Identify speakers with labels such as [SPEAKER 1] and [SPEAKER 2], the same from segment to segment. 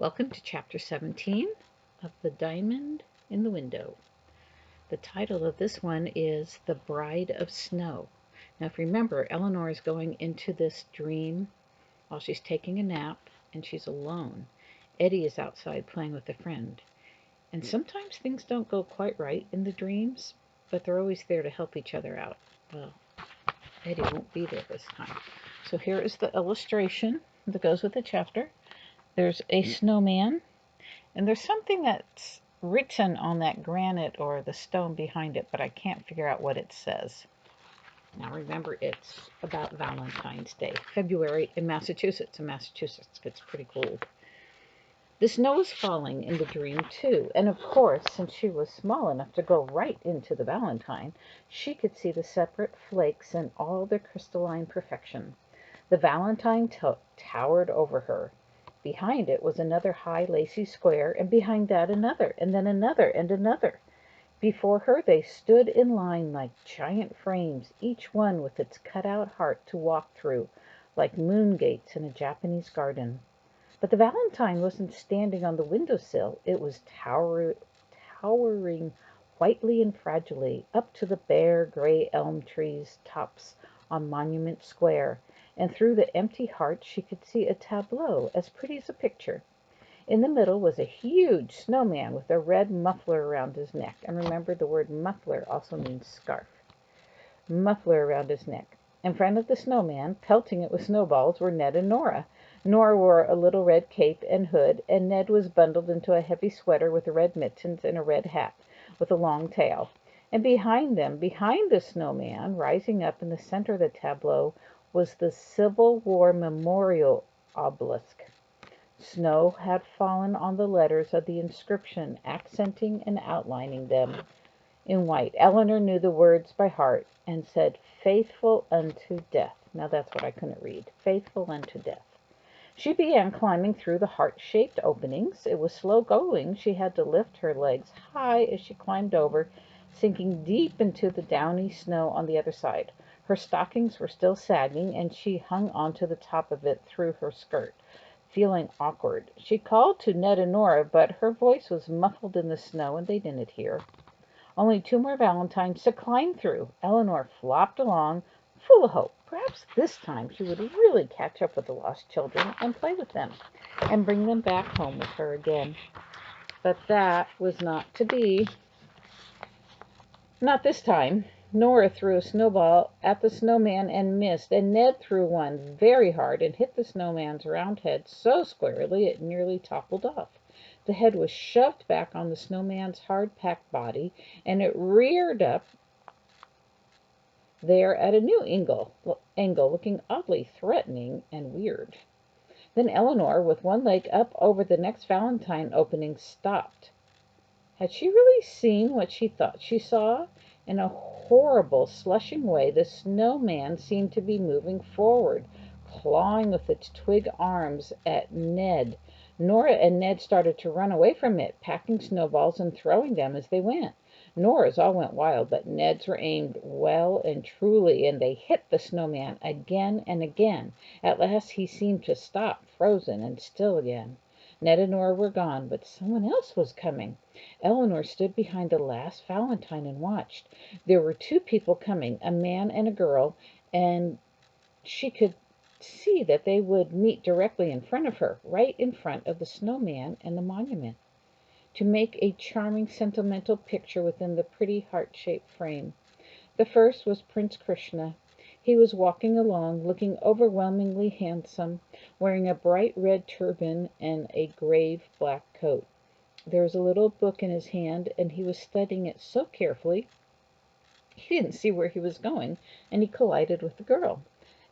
[SPEAKER 1] Welcome to Chapter 17 of The Diamond in the Window. The title of this one is The Bride of Snow. Now, if you remember, Eleanor is going into this dream while she's taking a nap and she's alone. Eddie is outside playing with a friend. And sometimes things don't go quite right in the dreams, but they're always there to help each other out. Well, Eddie won't be there this time. So here is the illustration that goes with the chapter. There's a snowman, and there's something that's written on that granite or the stone behind it, but I can't figure out what it says. Now remember, it's about Valentine's Day, February in Massachusetts. In Massachusetts, it gets pretty cold. The snow is falling in the dream too, and of course, since she was small enough to go right into the Valentine, she could see the separate flakes in all their crystalline perfection. The Valentine towered over her. Behind it was another high, lacy square, and behind that another, and then another, and another. Before her they stood in line like giant frames, each one with its cut-out heart to walk through, like moon gates in a Japanese garden. But the Valentine wasn't standing on the windowsill. It was towering whitely and fragilely up to the bare gray elm trees' tops on Monument Square, and through the empty heart she could see a tableau as pretty as a picture. In the middle was a huge snowman with a red muffler around his neck. And remember, the word muffler also means scarf. Muffler around his neck. In front of the snowman, pelting it with snowballs, were Ned and Nora. Nora wore a little red cape and hood, and Ned was bundled into a heavy sweater with red mittens and a red hat with a long tail. And behind them, behind the snowman, rising up in the center of the tableau, was the Civil War Memorial obelisk. Snow had fallen on the letters of the inscription, accenting and outlining them in white. Eleanor knew the words by heart and said, "Faithful unto death." Now that's what I couldn't read. Faithful unto death. She began climbing through the heart-shaped openings. It was slow going. She had to lift her legs high as she climbed over, sinking deep into the downy snow on the other side. Her stockings were still sagging, and she hung onto the top of it through her skirt, feeling awkward. She called to Ned and Nora, but her voice was muffled in the snow, and they didn't hear. Only 2 more Valentines to climb through. Eleanor flopped along, full of hope. Perhaps this time she would really catch up with the lost children and play with them, and bring them back home with her again. But that was not to be. Not this time. Nora threw a snowball at the snowman and missed, and Ned threw one very hard and hit the snowman's round head so squarely it nearly toppled off. The head was shoved back on the snowman's hard-packed body, and it reared up there at a new angle, looking oddly threatening and weird. Then Eleanor, with one leg up over the next Valentine opening, stopped. Had she really seen what she thought she saw? In a horrible, slushing way, the snowman seemed to be moving forward, clawing with its twig arms at Ned. Nora and Ned started to run away from it, packing snowballs and throwing them as they went. Nora's all went wild, but Ned's were aimed well and truly, and they hit the snowman again and again. At last he seemed to stop, frozen and still again. Ned and Nora were gone, but someone else was coming. Eleanor stood behind the last Valentine and watched. There were 2 people coming, a man and a girl, and she could see that they would meet directly in front of her, right in front of the snowman and the monument, to make a charming sentimental picture within the pretty heart-shaped frame. The first was Prince Krishna. He was walking along, looking overwhelmingly handsome, wearing a bright red turban and a grave black coat. There was a little book in his hand, and he was studying it so carefully he didn't see where he was going, and he collided with the girl.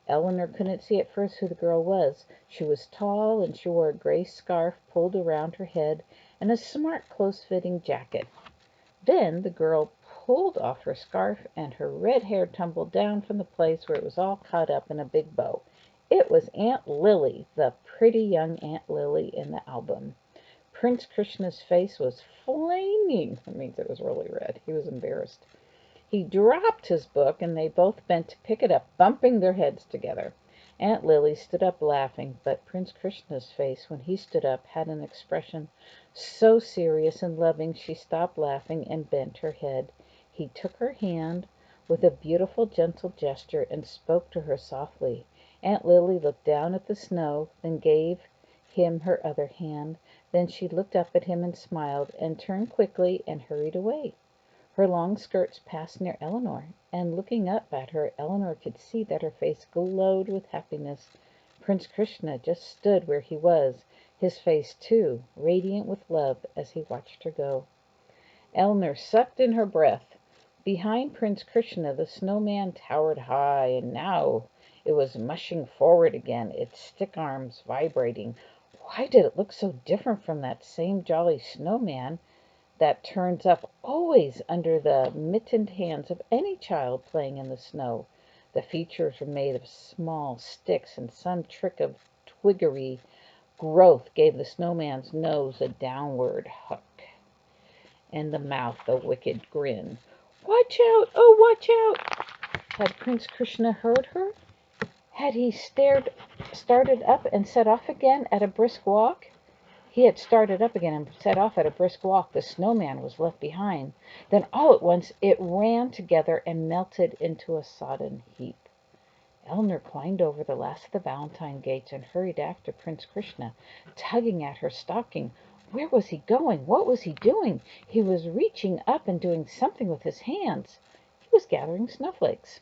[SPEAKER 1] Eleanor couldn't see at first who the girl was. She was tall, and she wore a gray scarf pulled around her head and a smart, close-fitting jacket. Then the girl pulled off her scarf, and her red hair tumbled down from the place where it was all caught up in a big bow. It was Aunt Lily, the pretty young Aunt Lily in the album. Prince Krishna's face was flaming. That means it was really red. He was embarrassed. He dropped his book, and they both bent to pick it up, bumping their heads together. Aunt Lily stood up laughing, but Prince Krishna's face, when he stood up, had an expression so serious and loving she stopped laughing and bent her head. He took her hand with a beautiful, gentle gesture and spoke to her softly. Aunt Lily looked down at the snow, then gave him her other hand. Then she looked up at him and smiled, and turned quickly and hurried away. Her long skirts passed near Eleanor, and looking up at her, Eleanor could see that her face glowed with happiness. Prince Krishna just stood where he was, his face, too, radiant with love as he watched her go. Eleanor sucked in her breath. Behind Prince Krishna the snowman towered high, and now it was mushing forward again, its stick arms vibrating. Why did it look so different from that same jolly snowman that turns up always under the mittened hands of any child playing in the snow? The features were made of small sticks, and some trick of twiggery growth gave the snowman's nose a downward hook, and the mouth a wicked grin. "Watch out! Oh, watch out!" Had Prince Krishna heard her? Had he started up and set off again at a brisk walk? He had started up again and set off at a brisk walk. The snowman was left behind. Then all at once it ran together and melted into a sodden heap. Eleanor climbed over the last of the Valentine gates and hurried after Prince Krishna, tugging at her stocking. Where was he going? What was he doing? He was reaching up and doing something with his hands. He was gathering snowflakes.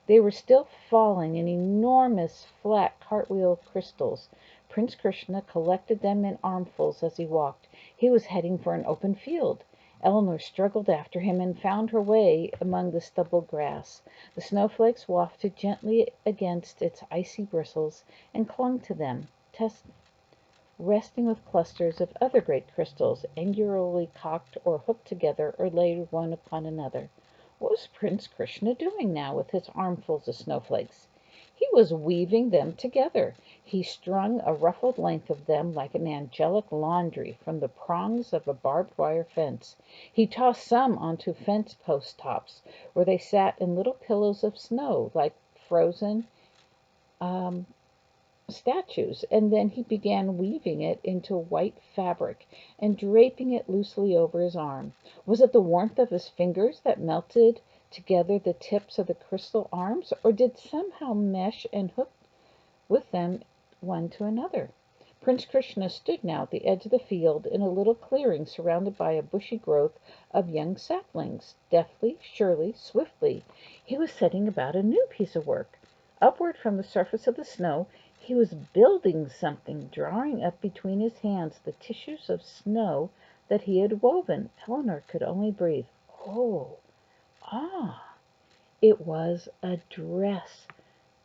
[SPEAKER 1] They were still falling in enormous flat cartwheel crystals. Prince Krishna collected them in armfuls as he walked. He was heading for an open field. Eleanor struggled after him and found her way among the stubbled grass. The snowflakes wafted gently against its icy bristles and clung to them, resting with clusters of other great crystals, angularly cocked or hooked together or laid one upon another. What was Prince Krishna doing now with his armfuls of snowflakes? He was weaving them together. He strung a ruffled length of them like an angelic laundry from the prongs of a barbed wire fence. He tossed some onto fence post tops, where they sat in little pillows of snow like frozen statues, and then he began weaving it into white fabric and draping it loosely over his arm. Was it the warmth of his fingers that melted together the tips of the crystal arms, or did somehow mesh and hook with them one to another? Prince Krishna stood now at the edge of the field in a little clearing surrounded by a bushy growth of young saplings. Deftly, surely, swiftly, he was setting about a new piece of work. Upward from the surface of the snow, he was building something, drawing up between his hands the tissues of snow that he had woven. Eleanor could only breathe. Oh, ah! It was a dress,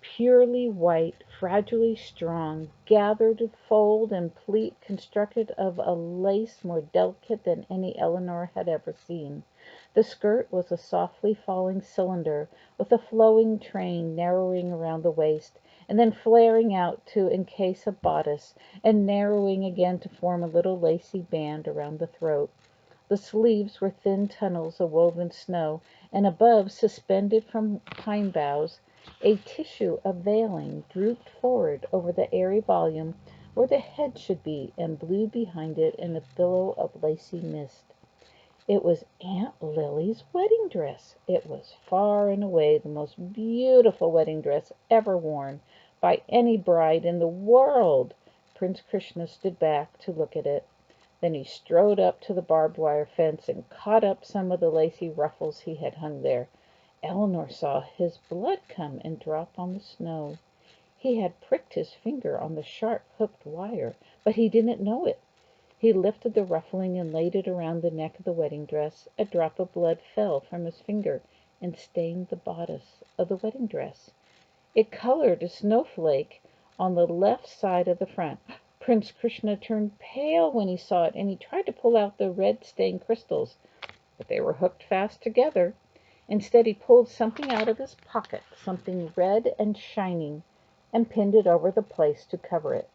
[SPEAKER 1] purely white, fragilely strong, gathered, fold, and pleat, constructed of a lace more delicate than any Eleanor had ever seen. The skirt was a softly falling cylinder, with a flowing train narrowing around the waist, and then flaring out to encase a bodice, and narrowing again to form a little lacy band around the throat. The sleeves were thin tunnels of woven snow, and above, suspended from pine boughs, a tissue of veiling drooped forward over the airy volume where the head should be, and blew behind it in a billow of lacy mist. It was Aunt Lily's wedding dress. It was far and away the most beautiful wedding dress ever worn by any bride in the world. Prince Krishna stood back to look at it. Then he strode up to the barbed wire fence and caught up some of the lacy ruffles he had hung there. Eleanor saw his blood come and drop on the snow. He had pricked his finger on the sharp hooked wire, but he didn't know it. He lifted the ruffling and laid it around the neck of the wedding dress. A drop of blood fell from his finger and stained the bodice of the wedding dress. It colored a snowflake on the left side of the front. Prince Krishna turned pale when he saw it, and he tried to pull out the red-stained crystals, but they were hooked fast together. Instead, he pulled something out of his pocket, something red and shining, and pinned it over the place to cover it.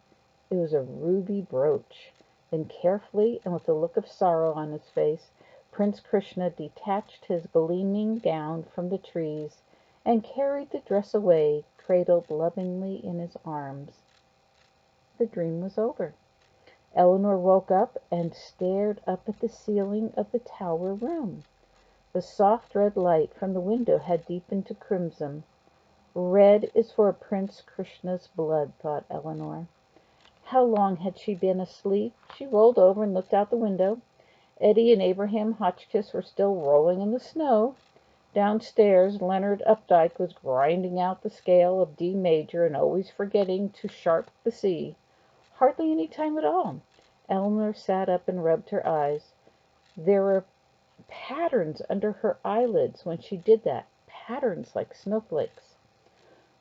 [SPEAKER 1] It was a ruby brooch. Then carefully, and with a look of sorrow on his face, Prince Krishna detached his gleaming gown from the trees and carried the dress away, cradled lovingly in his arms. The dream was over. Eleanor woke up and stared up at the ceiling of the tower room. The soft red light from the window had deepened to crimson. Red is for Prince Krishna's blood, thought Eleanor. How long had she been asleep? She rolled over and looked out the window. Eddie and Abraham Hotchkiss were still rolling in the snow. Downstairs, Leonard Updike was grinding out the scale of D major and always forgetting to sharp the C. Hardly any time at all. Eleanor sat up and rubbed her eyes. There were patterns under her eyelids when she did that, patterns like snowflakes.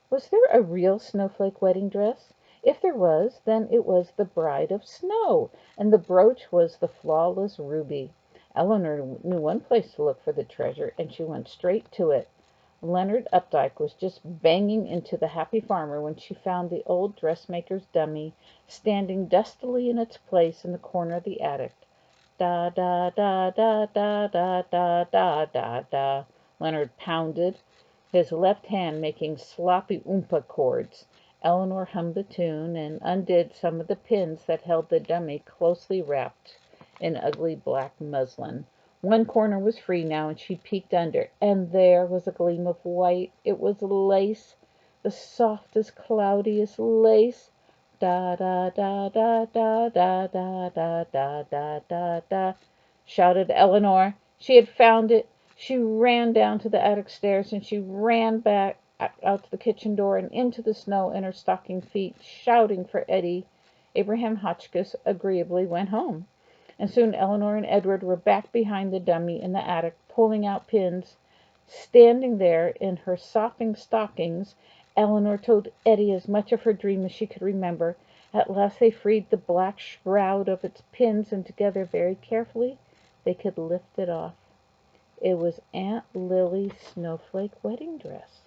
[SPEAKER 1] Was there a real snowflake wedding dress? If there was, then it was the Bride of Snow, and the brooch was the flawless ruby. Eleanor knew one place to look for the treasure, and she went straight to it. Leonard Updike was just banging into the Happy Farmer when she found the old dressmaker's dummy standing dustily in its place in the corner of the attic. Da da da da da da da da da da. Leonard pounded, his left hand making sloppy oompa chords. Eleanor hummed the tune and undid some of the pins that held the dummy closely wrapped in ugly black muslin. One corner was free now, and she peeked under, and there was a gleam of white. It was lace, the softest, cloudiest lace. Da da da da da da da da da da da da, shouted Eleanor. She had found it. She ran down to the attic stairs, and she ran back out to the kitchen door and into the snow in her stocking feet, shouting for Eddie. Abraham Hotchkiss agreeably went home, and soon Eleanor and Edward were back behind the dummy in the attic, pulling out pins. Standing there in her sopping stockings, Eleanor told Eddie as much of her dream as she could remember. At last they freed the black shroud of its pins, and together, very carefully, they could lift it off. It was Aunt Lily's snowflake wedding dress.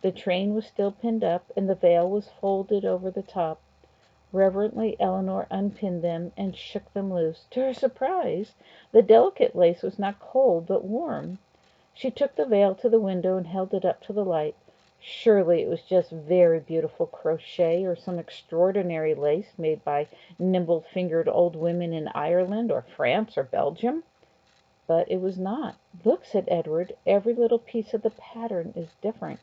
[SPEAKER 1] The train was still pinned up, and the veil was folded over the top. Reverently, Eleanor unpinned them and shook them loose. To her surprise, the delicate lace was not cold, but warm. She took the veil to the window and held it up to the light. Surely it was just very beautiful crochet, or some extraordinary lace made by nimble-fingered old women in Ireland or France or Belgium. But it was not. "Look," said Edward, "every little piece of the pattern is different."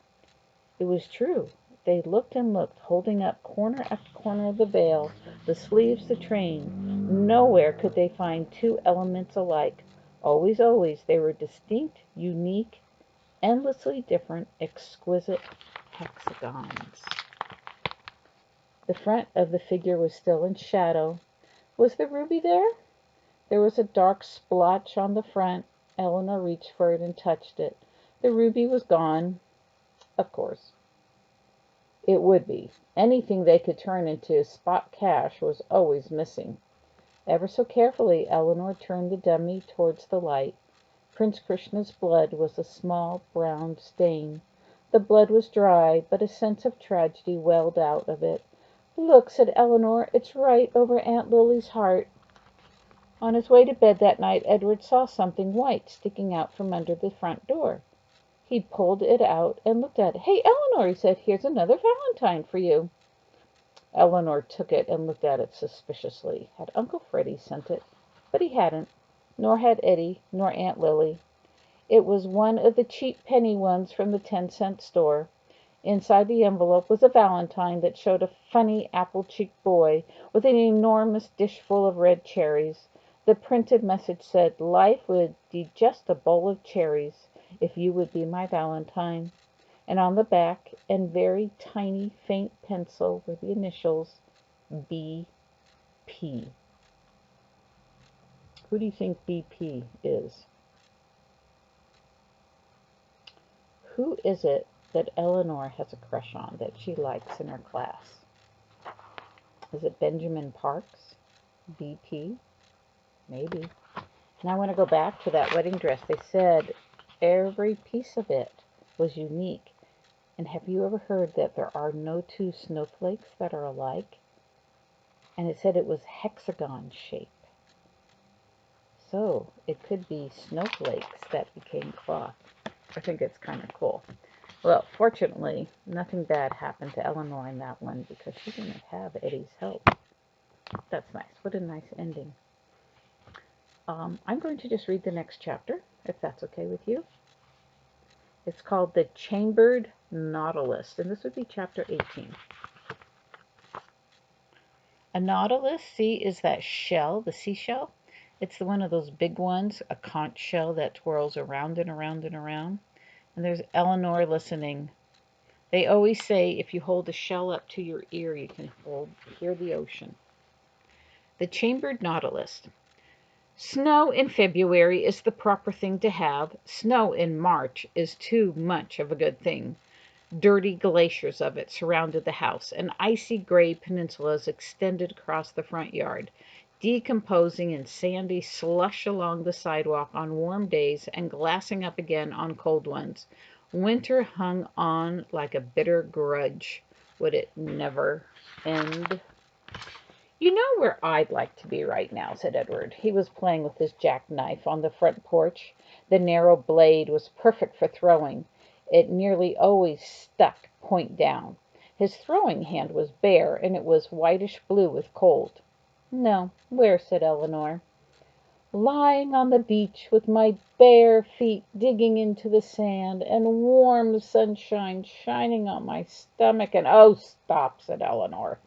[SPEAKER 1] It was true. They looked and looked, holding up corner after corner of the veil, the sleeves, the train. Nowhere could they find two elements alike. Always, always, they were distinct, unique, endlessly different, exquisite hexagons. The front of the figure was still in shadow. Was the ruby there? There was a dark splotch on the front. Eleanor reached for it and touched it. The ruby was gone. Of course. It would be. Anything they could turn into spot cash was always missing. Ever so carefully, Eleanor turned the dummy towards the light. Prince Krishna's blood was a small brown stain. The blood was dry, but a sense of tragedy welled out of it. "Look," said Eleanor, "it's right over Aunt Lily's heart." On his way to bed that night, Edward saw something white sticking out from under the front door. He pulled it out and looked at it. "Hey, Eleanor," he said, "here's another valentine for you." Eleanor took it and looked at it suspiciously. Had Uncle Freddie sent it? But he hadn't. Nor had Eddie, nor Aunt Lily. It was one of the cheap penny ones from the 10-cent store. Inside the envelope was a valentine that showed a funny apple-cheeked boy with an enormous dish full of red cherries. The printed message said, "Life would be just a bowl of cherries if you would be my valentine." And on the back, in very tiny, faint pencil, were the initials BP. Who do you think BP is? Who is it that Eleanor has a crush on, that she likes in her class? Is it Benjamin Parks? BP? Maybe. And I want to go back to that wedding dress. They said every piece of it was unique. And have you ever heard that there are no two snowflakes that are alike? And it said it was hexagon shape. So it could be snowflakes that became cloth. I think it's kind of cool. Well, fortunately, nothing bad happened to Eleanor in that one because she didn't have Eddie's help. That's nice. What a nice ending. I'm going to just read the next chapter, if that's okay with you. It's called The Chambered Nautilus, and this would be chapter 18. A nautilus, see, is that shell, the seashell. It's one of those big ones, a conch shell that twirls around and around and around. And there's Eleanor listening. They always say if you hold a shell up to your ear, you can hear the ocean. The Chambered Nautilus. Snow in February is the proper thing to have. Snow in March is too much of a good thing. Dirty glaciers of it surrounded the house, and icy gray peninsulas extended across the front yard, decomposing in sandy slush along the sidewalk on warm days and glassing up again on cold ones. Winter hung on like a bitter grudge. Would it never end? "You know where I'd like to be right now," said Edward. He was playing with his jackknife on the front porch. The narrow blade was perfect for throwing. It nearly always stuck point down. His throwing hand was bare, and it was whitish blue with cold. "No, where?" said Eleanor. "Lying on the beach with my bare feet digging into the sand, and warm sunshine shining on my stomach, and—" "Oh, stop," said Eleanor.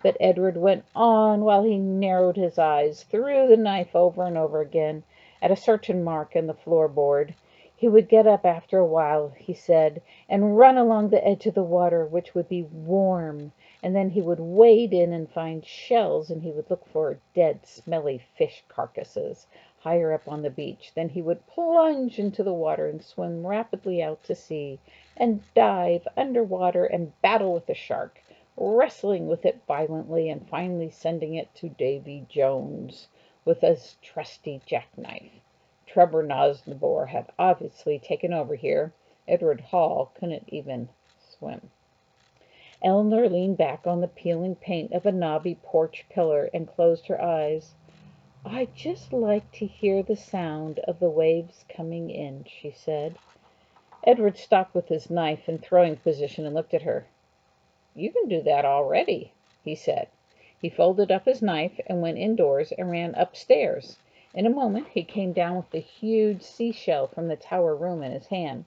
[SPEAKER 1] But Edward went on while he narrowed his eyes, threw the knife over and over again at a certain mark in the floorboard. He would get up after a while, he said, and run along the edge of the water, which would be warm, and then he would wade in and find shells, and he would look for dead, smelly fish carcasses higher up on the beach. Then he would plunge into the water and swim rapidly out to sea, and dive under water and battle with the shark, wrestling with it violently, and finally sending it to Davy Jones with his trusty jackknife. Trevor Nosnibor had obviously taken over here. Edward Hall couldn't even swim. Eleanor leaned back on the peeling paint of a knobby porch pillar and closed her eyes. "I just like to hear the sound of the waves coming in," she said. Edward stopped with his knife in throwing position and looked at her. "You can do that already," he said. He folded up his knife and went indoors and ran upstairs. In a moment he came down with the huge seashell from the tower room in his hand.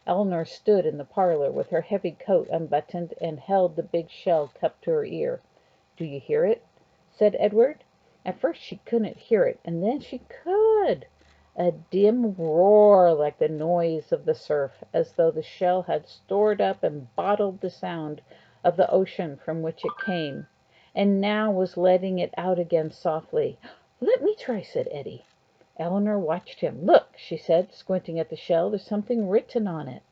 [SPEAKER 1] Eleanor stood in the parlor with her heavy coat unbuttoned and held the big shell cupped to her ear. "Do you hear it?" said Edward. At first she couldn't hear it, and then she could. A dim roar like the noise of the surf, as though the shell had stored up and bottled the sound of the ocean from which it came, and now was letting it out again softly. "Let me try," said Eddie. Eleanor watched him. "Look," she said, squinting at the shell. "There's something written on it."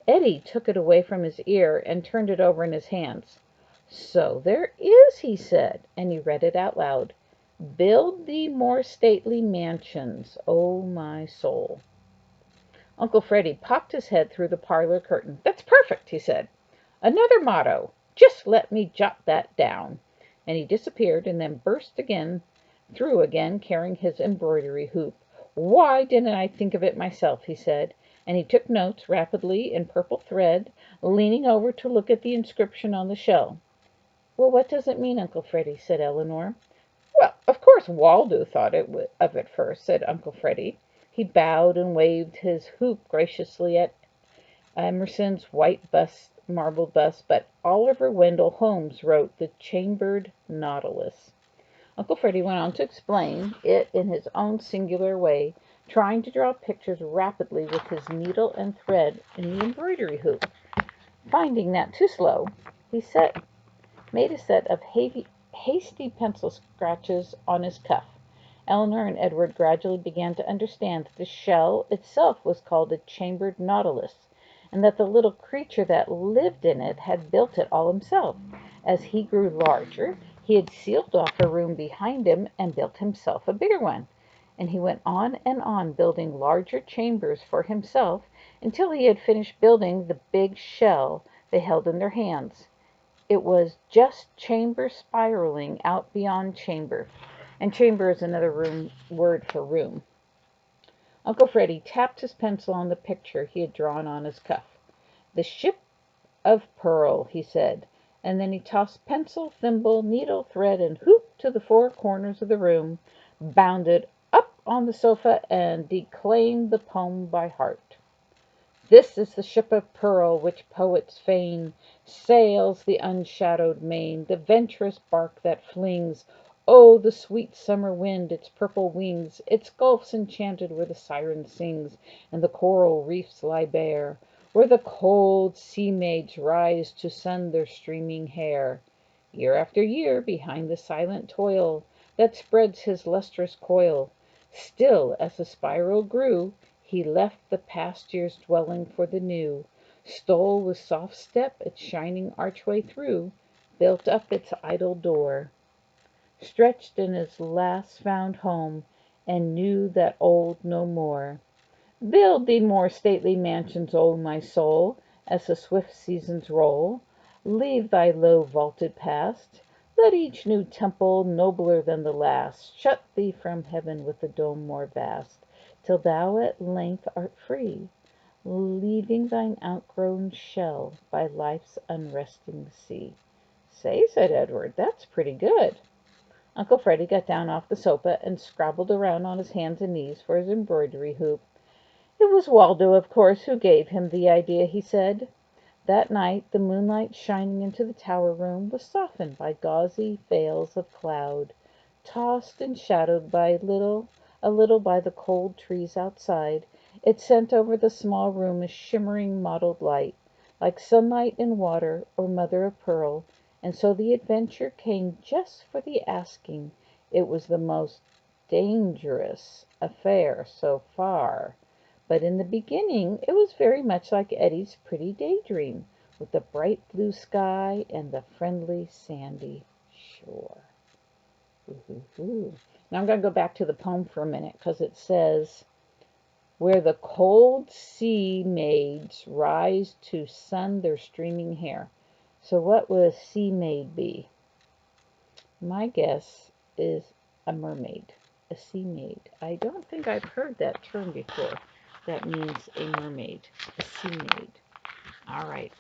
[SPEAKER 1] Eddie took it away from his ear and turned it over in his hands. "So there is," he said, and he read it out loud. "Build thee more stately mansions, O my soul." Uncle Freddy popped his head through the parlor curtain. "That's perfect," he said. "Another motto. Just let me jot that down." And he disappeared and then burst through again, carrying his embroidery hoop. "Why didn't I think of it myself?" he said, and he took notes rapidly in purple thread, leaning over to look at the inscription on the shell. "Well, what does it mean, Uncle Freddy?" said Eleanor. "Well, of course Waldo thought of it first," said Uncle Freddy. He bowed and waved his hoop graciously at Emerson's white marble bust, but Oliver Wendell Holmes wrote The Chambered Nautilus. Uncle Freddy went on to explain it in his own singular way, trying to draw pictures rapidly with his needle and thread in the embroidery hoop. Finding that too slow, he made a set of hasty pencil scratches on his cuff. Eleanor and Edward gradually began to understand that the shell itself was called a chambered nautilus, and that the little creature that lived in it had built it all himself. As he grew larger, he had sealed off a room behind him and built himself a bigger one. And he went on building larger chambers for himself until he had finished building the big shell they held in their hands. It was just chamber spiraling out beyond chamber, and chamber is another word for room. Uncle Freddy tapped his pencil on the picture he had drawn on his cuff. "The ship of pearl," he said, and then he tossed pencil, thimble, needle, thread, and hoop to the four corners of the room, bounded up on the sofa, and declaimed the poem by heart. "This is the ship of pearl which poets feign sails the unshadowed main, the venturous bark that flings, oh, the sweet summer wind, its purple wings, its gulfs enchanted where the siren sings, and the coral reefs lie bare, where the cold sea maids rise to sun their streaming hair. Year after year, behind the silent toil that spreads his lustrous coil, still as the spiral grew, he left the past year's dwelling for the new, stole with soft step its shining archway through, built up its idle door, stretched in his last found home, and knew that old no more. Build thee more stately mansions, O my soul, as the swift seasons roll. Leave thy low vaulted past. Let each new temple, nobler than the last, shut thee from heaven with a dome more vast, till thou at length art free, leaving thine outgrown shell by life's unresting sea." "Say," said Edward, "that's pretty good." Uncle Freddy got down off the sofa and scrabbled around on his hands and knees for his embroidery hoop. "It was Waldo, of course, who gave him the idea," he said. That night the moonlight shining into the tower room was softened by gauzy veils of cloud, tossed and shadowed a little by the cold trees outside. It sent over the small room a shimmering mottled light, like sunlight in water or mother of pearl, and so the adventure came just for the asking. It was the most dangerous affair so far. But in the beginning it was very much like Eddie's pretty daydream, with the bright blue sky and the friendly sandy shore. Ooh. Now I'm going to go back to the poem for a minute, because it says, "Where the cold sea maids rise to sun their streaming hair." So what would a sea maid be? My guess is a mermaid, a sea maid. I don't think I've heard that term before. That means a mermaid, a sea maid. All right.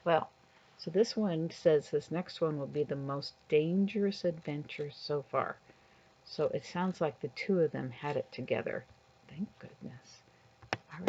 [SPEAKER 1] Well, so this one says this next one will be the most dangerous adventure so far. So it sounds like the two of them had it together. Thank goodness.